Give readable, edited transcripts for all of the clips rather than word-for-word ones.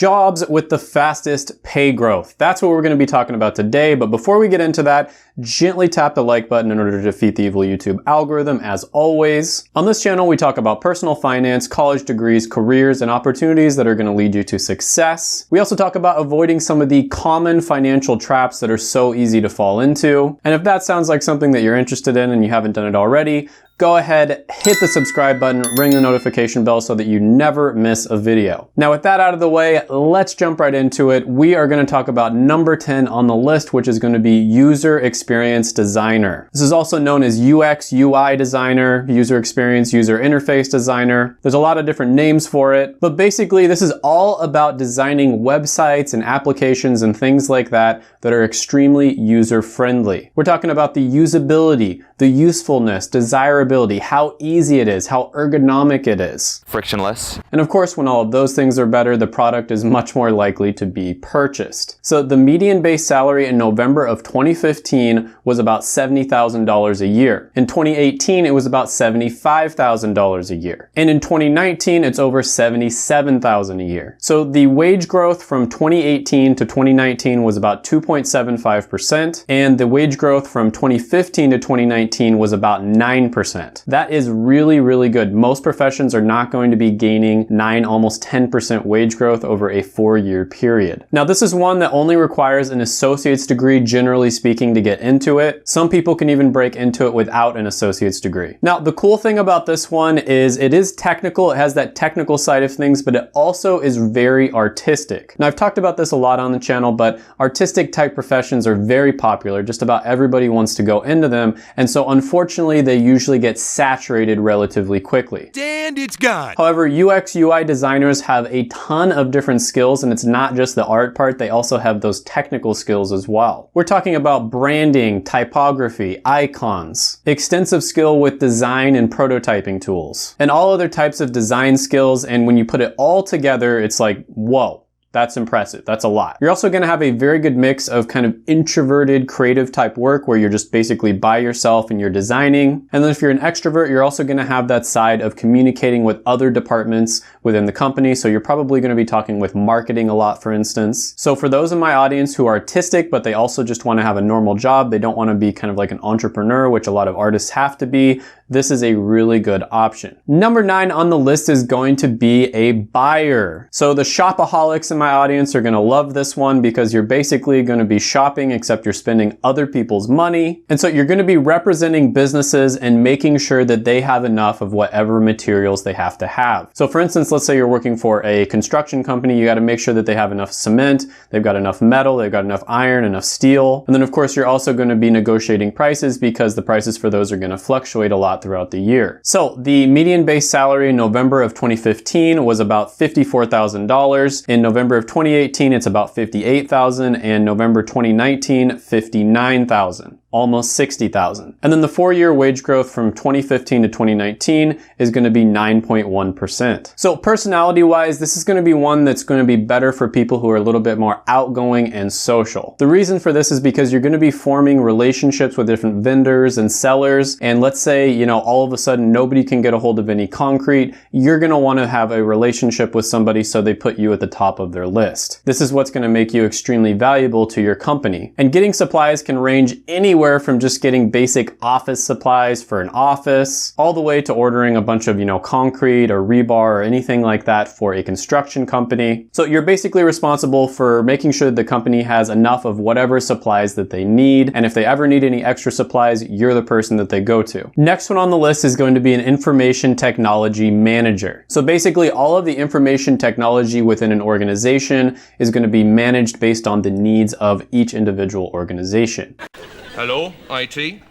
Jobs with the fastest pay growth. That's what we're going to be talking about today. But before we get into that, gently tap the like button in order to defeat the evil YouTube algorithm, as always. On this channel, we talk about personal finance, college degrees, careers, and opportunities that are going to lead you to success. We also talk about avoiding some of the common financial traps that are so easy to fall into. And if that sounds like something that you're interested in and you haven't done it already, go ahead, hit the subscribe button, ring the notification bell so that you never miss a video. Now with that out of the way, let's jump right into it. We are going to talk about number 10 on the list, which is going to be user experience designer. This is also known as UX, UI designer, user experience, user interface designer. There's a lot of different names for it, but basically this is all about designing websites and applications and things like that that are extremely user friendly. We're talking about the usability, the usefulness, desirability, how easy it is, how ergonomic it is. Frictionless. And of course, when all of those things are better, the product is much more likely to be purchased. So the median base salary in November of 2015 was about $70,000 a year. In 2018, it was about $75,000 a year. And in 2019, it's over $77,000 a year. So the wage growth from 2018 to 2019 was about 2.75%, and the wage growth from 2015 to 2019 was about 9%. That is really, really good. Most professions are not going to be gaining 9, almost 10% wage growth over a 4-year period. Now, this is one that only requires an associate's degree, generally speaking, to get into it. Some people can even break into it without an associate's degree. Now, the cool thing about this one is it is technical. It has that technical side of things, but it also is very artistic. Now, I've talked about this a lot on the channel, but artistic type professions are very popular. Just about everybody wants to go into them. And so unfortunately, they usually get saturated relatively quickly. And it's gone. However, UX, UI designers have a ton of different skills, and it's not just the art part, they also have those technical skills as well. We're talking about branding, typography, icons, extensive skill with design and prototyping tools, and all other types of design skills, and when you put it all together, it's like, whoa. That's impressive. That's a lot. You're also going to have a very good mix of kind of introverted creative type work where you're just basically by yourself and you're designing. And then if you're an extrovert, you're also going to have that side of communicating with other departments within the company. So you're probably going to be talking with marketing a lot, for instance. So for those in my audience who are artistic, but they also just want to have a normal job, they don't want to be kind of like an entrepreneur, which a lot of artists have to be, this is a really good option. Number 9 on the list is going to be a buyer. So the shopaholics in my audience are going to love this one because you're basically going to be shopping, except you're spending other people's money. And so you're going to be representing businesses and making sure that they have enough of whatever materials they have to have. So for instance, let's say you're working for a construction company, you got to make sure that they have enough cement, they've got enough metal, they've got enough iron, enough steel. And then of course, you're also going to be negotiating prices because the prices for those are going to fluctuate a lot throughout the year. So the median base salary in November of 2015 was about $54,000. In November of 2018, it's about $58,000, and November 2019, $59,000. Almost $60,000. And then the 4-year wage growth from 2015 to 2019 is going to be 9.1%. So personality-wise, this is going to be one that's going to be better for people who are a little bit more outgoing and social. The reason for this is because you're going to be forming relationships with different vendors and sellers. And let's say, all of a sudden nobody can get a hold of any concrete. You're going to want to have a relationship with somebody, so they put you at the top of their list. This is what's going to make you extremely valuable to your company. And getting supplies can range anywhere from just getting basic office supplies for an office, all the way to ordering a bunch of, concrete or rebar or anything like that for a construction company. So you're basically responsible for making sure that the company has enough of whatever supplies that they need. And if they ever need any extra supplies, you're the person that they go to. Next one on the list is going to be an information technology manager. So basically all of the information technology within an organization is going to be managed based on the needs of each individual organization. Hello, IT?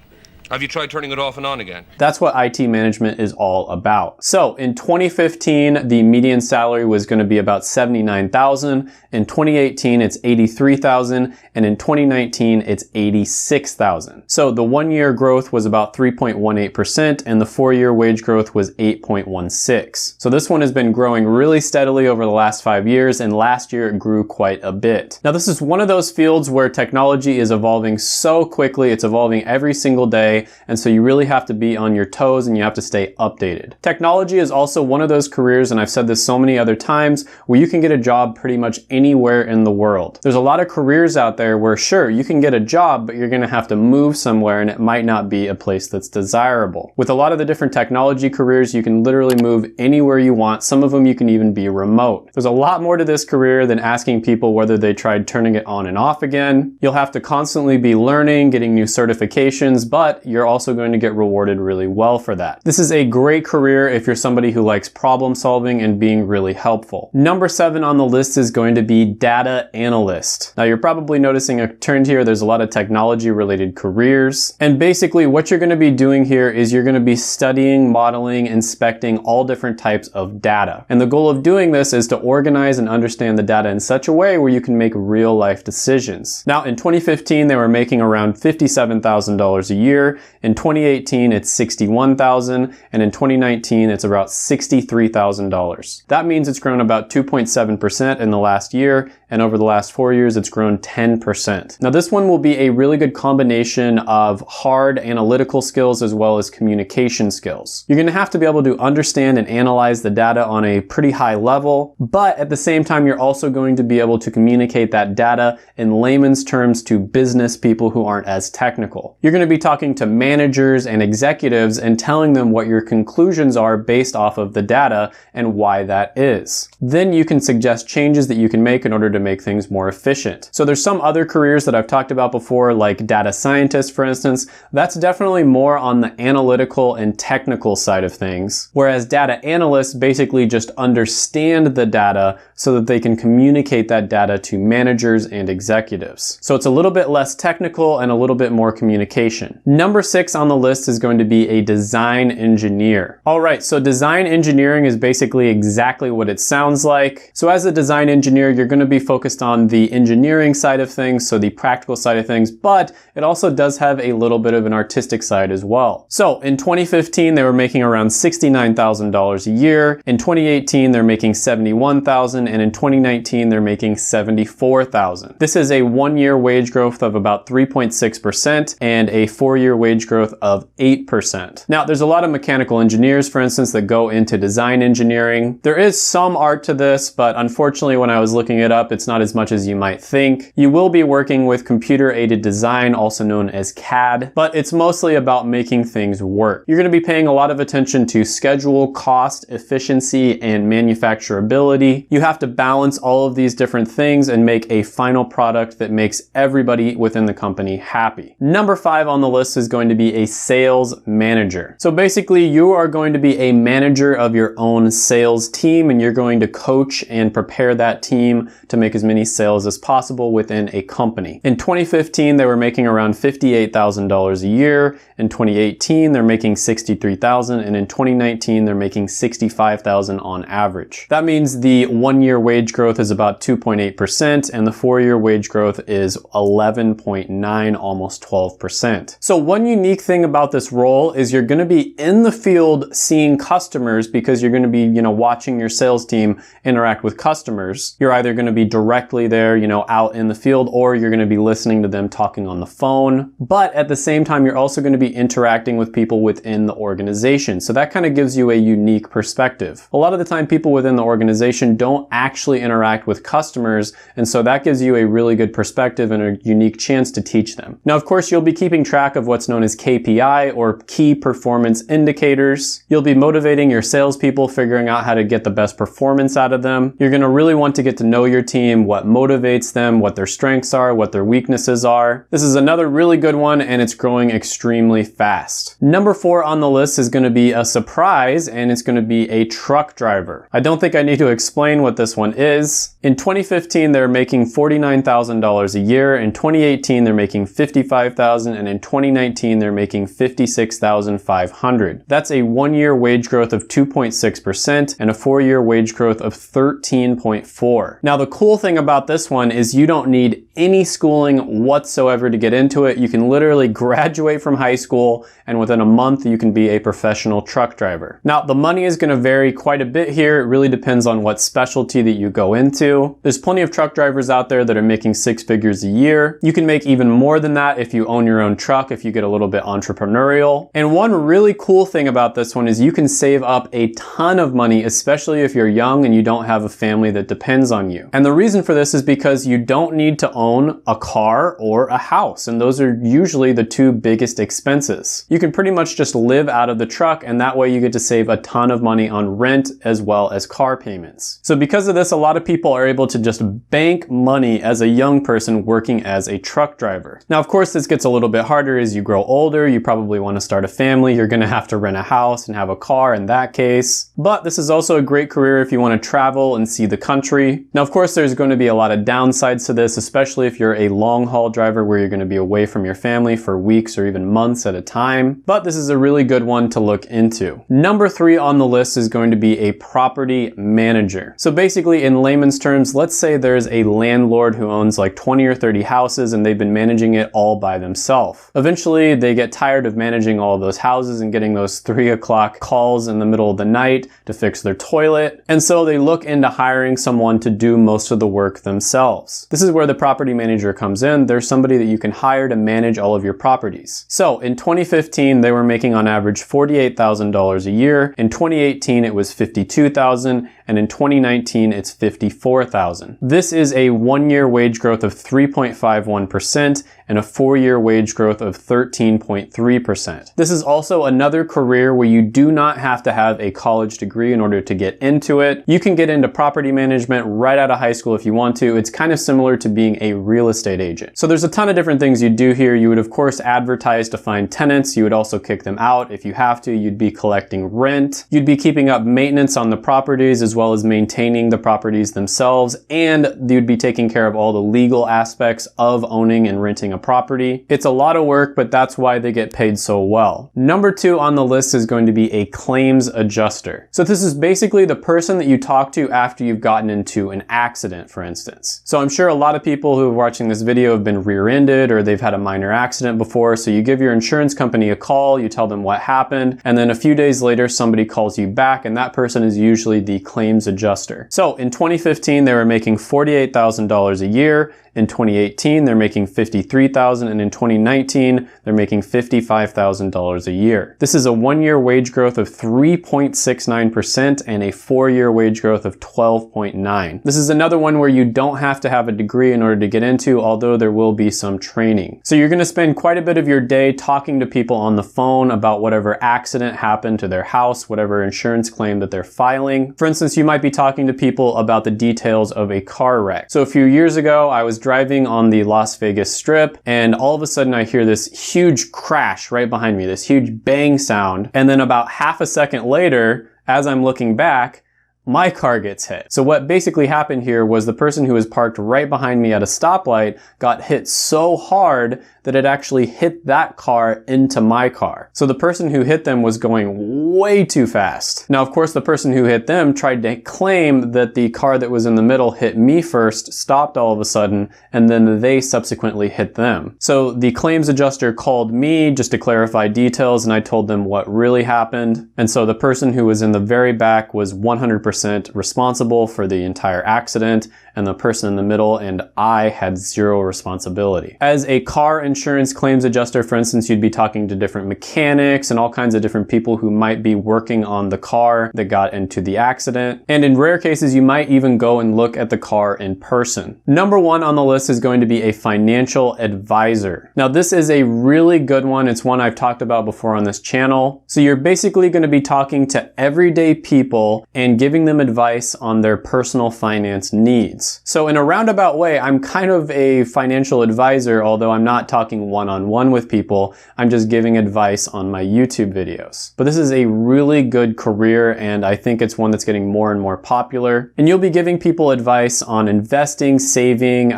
Have you tried turning it off and on again? That's what IT management is all about. So in 2015, the median salary was going to be about $79,000. In 2018, it's $83,000. And in 2019, it's $86,000. So the 1-year growth was about 3.18%, and the 4-year wage growth was 8.16. So this one has been growing really steadily over the last 5 years, and last year it grew quite a bit. Now this is one of those fields where technology is evolving so quickly. It's evolving every single day. way, and so you really have to be on your toes and you have to stay updated. Technology is also one of those careers, and I've said this so many other times, where you can get a job pretty much anywhere in the world. There's a lot of careers out there where sure, you can get a job, but you're gonna have to move somewhere and it might not be a place that's desirable. With a lot of the different technology careers, you can literally move anywhere you want. Some of them you can even be remote. There's a lot more to this career than asking people whether they tried turning it on and off again. You'll have to constantly be learning, getting new certifications, but you're also going to get rewarded really well for that. This is a great career if you're somebody who likes problem solving and being really helpful. Number 7 on the list is going to be data analyst. Now you're probably noticing a trend here. There's a lot of technology related careers. And basically what you're going to be doing here is you're going to be studying, modeling, inspecting all different types of data. And the goal of doing this is to organize and understand the data in such a way where you can make real life decisions. Now in 2015, they were making around $57,000 a year. In 2018, it's $61,000. And in 2019, it's about $63,000. That means it's grown about 2.7% in the last year. And over the last 4 years, it's grown 10%. Now this one will be a really good combination of hard analytical skills as well as communication skills. You're gonna have to be able to understand and analyze the data on a pretty high level, but at the same time, you're also going to be able to communicate that data in layman's terms to business people who aren't as technical. You're gonna be talking to managers and executives and telling them what your conclusions are based off of the data and why that is. Then you can suggest changes that you can make in order to make things more efficient. So there's some other careers that I've talked about before, like data scientist, for instance. That's definitely more on the analytical and technical side of things, whereas data analysts basically just understand the data so that they can communicate that data to managers and executives. So it's a little bit less technical and a little bit more communication. Number 6 on the list is going to be a design engineer. All right, so design engineering is basically exactly what it sounds like. So as a design engineer, you're going to be focused on the engineering side of things, so the practical side of things, but it also does have a little bit of an artistic side as well. So in 2015, they were making around $69,000 a year. In 2018, they're making $71,000, and in 2019, they're making $74,000. This is a 1-year wage growth of about 3.6% and a 4-year wage growth of 8%. Now, there's a lot of mechanical engineers, for instance, that go into design engineering. There is some art to this, but unfortunately, when I was looking it up, it's not as much as you might think. You will be working with computer-aided design, also known as CAD, but it's mostly about making things work. You're going to be paying a lot of attention to schedule, cost, efficiency, and manufacturability. You have to balance all of these different things and make a final product that makes everybody within the company happy. Number 5 on the list is going to be a sales manager. So basically, you are going to be a manager of your own sales team, and you're going to coach and prepare that team to make as many sales as possible within a company. In 2015, they were making around $58,000 a year. In 2018, they're making $63,000, and in 2019, they're making $65,000 on average. That means the 1-year wage growth is about 2.8%, and the 4-year wage growth is 11.9, almost 12%. So one unique thing about this role is you're going to be in the field seeing customers, because you're going to be, watching your sales team interact with customers. You're either going to be directly there, out in the field, or you're going to be listening to them talking on the phone. But at the same time, you're also going to be interacting with people within the organization. So that kind of gives you a unique perspective. A lot of the time, people within the organization don't actually interact with customers, and so that gives you a really good perspective and a unique chance to teach them. Now, of course, you'll be keeping track of what's known as KPI, or key performance indicators. You'll be motivating your salespeople, figuring out how to get the best performance out of them. You're going to really want to get to know your team, what motivates them, what their strengths are, what their weaknesses are. This is another really good one, and it's growing extremely fast. Number 4 on the list is going to be a surprise, and it's going to be a truck driver. I don't think I need to explain what this one is. In 2015, they're making $49,000 a year. In 2018, they're making $55,000, and in 2019, they're making $56,500. That's a 1-year wage growth of 2.6% and a 4-year wage growth of 13.4. Now, the cool thing about this one is you don't need any schooling whatsoever to get into it. You can literally graduate from high school, and within a month, you can be a professional truck driver. Now, the money is going to vary quite a bit here. It really depends on what specialty that you go into. There's plenty of truck drivers out there that are making 6 figures a year. You can make even more than that if you own your own truck, if you get a little bit entrepreneurial. And one really cool thing about this one is you can save up a ton of money, especially if you're young and you don't have a family that depends on you. And the reason for this is because you don't need to own a car or a house, and those are usually the two biggest expenses. You can pretty much just live out of the truck, and that way you get to save a ton of money on rent as well as car payments. So because of this, a lot of people are able to just bank money as a young person working as a truck driver. Now, of course, this gets a little bit harder as you grow older. You probably want to start a family. You're going to have to rent a house and have a car in that case. But this is also a great career if you want to travel and see the country. Now, of course, there's going to be a lot of downsides to this, especially if you're a long haul driver where you're going to be away from your family for weeks or even months at a time. But this is a really good one to look into. Number 3 on the list is going to be a property manager. So basically, in layman's terms, let's say there's a landlord who owns like 20 or 30 houses and they've been managing it all by themselves. Eventually, they get tired of managing all of those houses and getting those 3 o'clock calls in the middle of the night to fix their toilet. And so they look into hiring someone to do most of the work themselves. This is where the property manager comes in. There's somebody that you can hire to manage all of your properties. So in 2015, they were making on average $48,000 a year. In 2018, it was $52,000. And in 2019, it's $54,000. This is a 1-year wage growth of 3.51% and a 4-year wage growth of 13.3%. This is also another career where you do not have to have a college degree in order to get into it. You can get into property management right out of high school if you want to. It's kind of similar to being a real estate agent. So there's a ton of different things you do here. You would of course advertise to find tenants. You would also kick them out if you have to. You'd be collecting rent. You'd be keeping up maintenance on the properties as well as maintaining the properties themselves, and you'd be taking care of all the legal aspects of owning and renting a property. It's a lot of work, but that's why they get paid so well. Number 2 on the list is going to be a claims adjuster. So this is basically the person that you talk to after you've gotten into an accident, for instance. So I'm sure a lot of people who are watching this video have been rear-ended or they've had a minor accident before. So you give your insurance company a call, you tell them what happened, and then a few days later somebody calls you back, and that person is usually the claims adjuster. So in 2015, they were making $48,000 a year. In 2018, they're making $53,000, and in 2019, they're making $55,000 a year. This is a 1-year wage growth of 3.69% and a 4-year wage growth of 12.9%. This is another one where you don't have to have a degree in order to get into, although there will be some training. So you're going to spend quite a bit of your day talking to people on the phone about whatever accident happened to their house, whatever insurance claim that they're filing. For instance, you might be talking to people about the details of a car wreck. So a few years ago, I was driving on the Las Vegas Strip, and all of a sudden I hear this huge crash right behind me, this huge bang sound. And then about half a second later, as I'm looking back, my car gets hit. So what basically happened here was the person who was parked right behind me at a stoplight got hit so hard that it actually hit that car into my car. So the person who hit them was going way too fast. Now, of course, the person who hit them tried to claim that the car that was in the middle hit me first, stopped all of a sudden, and then they subsequently hit them. So the claims adjuster called me just to clarify details, and I told them what really happened. And so the person who was in the very back was 100% responsible for the entire accident, and the person in the middle and I had zero responsibility. As a car insurance claims adjuster, for instance, you'd be talking to different mechanics and all kinds of different people who might be working on the car that got into the accident. And in rare cases, you might even go and look at the car in person. Number 1 on the list is going to be a financial advisor. Now, this is a really good one. It's one I've talked about before on this channel. So you're basically going to be talking to everyday people and giving them advice on their personal finance needs. So in a roundabout way, I'm kind of a financial advisor, although I'm not talking one-on-one with people. I'm just giving advice on my YouTube videos. But this is a really good career, and I think it's one that's getting more and more popular. And you'll be giving people advice on investing, saving,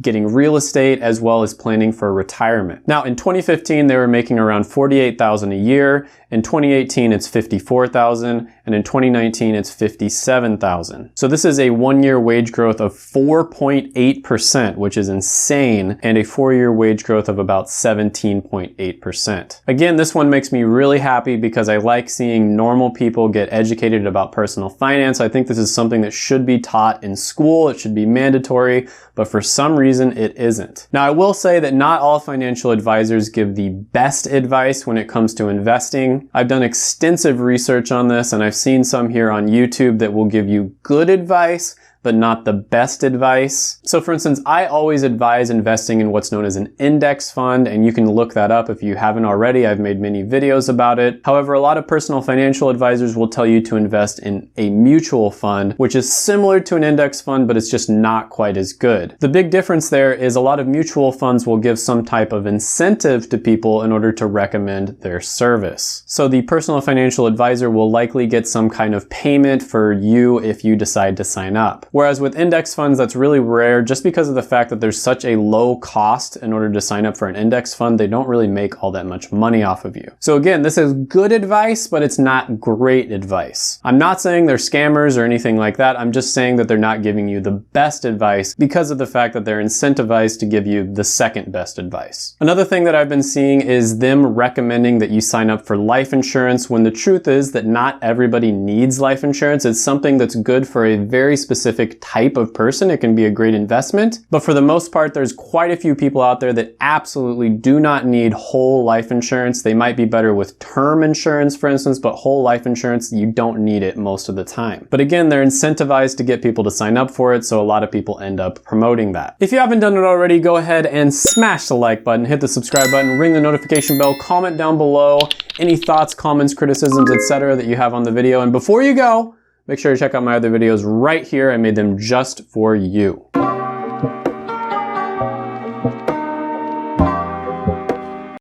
getting real estate, as well as planning for retirement. Now, in 2015, they were making around $48,000 a year. In 2018, it's $54,000, and in 2019, it's $57,000. So this is a 1-year wage growth of 4.8%, which is insane, and a 4-year wage growth of about 17.8%. Again, this one makes me really happy because I like seeing normal people get educated about personal finance. I think this is something that should be taught in school. It should be mandatory, but for some reason, reason it isn't. Now, I will say that not all financial advisors give the best advice when it comes to investing. I've done extensive research on this, and I've seen some here on YouTube that will give you good advice, but not the best advice. So for instance, I always advise investing in what's known as an index fund, and you can look that up if you haven't already. I've made many videos about it. However, a lot of personal financial advisors will tell you to invest in a mutual fund, which is similar to an index fund, but it's just not quite as good. The big difference there is a lot of mutual funds will give some type of incentive to people in order to recommend their service. So the personal financial advisor will likely get some kind of payment for you if you decide to sign up. Whereas with index funds, that's really rare just because of the fact that there's such a low cost in order to sign up for an index fund. They don't really make all that much money off of you. So again, this is good advice, but it's not great advice. I'm not saying they're scammers or anything like that. I'm just saying that they're not giving you the best advice because of the fact that they're incentivized to give you the second best advice. Another thing that I've been seeing is them recommending that you sign up for life insurance when the truth is that not everybody needs life insurance. It's something that's good for a very specific type of person. It can be a great investment, but for the most part, there's quite a few people out there that absolutely do not need whole life insurance. They might be better with term insurance, for instance, but whole life insurance, you don't need it most of the time. But again, they're incentivized to get people to sign up for it, so a lot of people end up promoting that. If you haven't done it already, go ahead and smash the like button, hit the subscribe button, ring the notification bell, comment down below any thoughts, comments, criticisms, etc. that you have on the video. And before you go, make sure to check out my other videos right here. I made them just for you.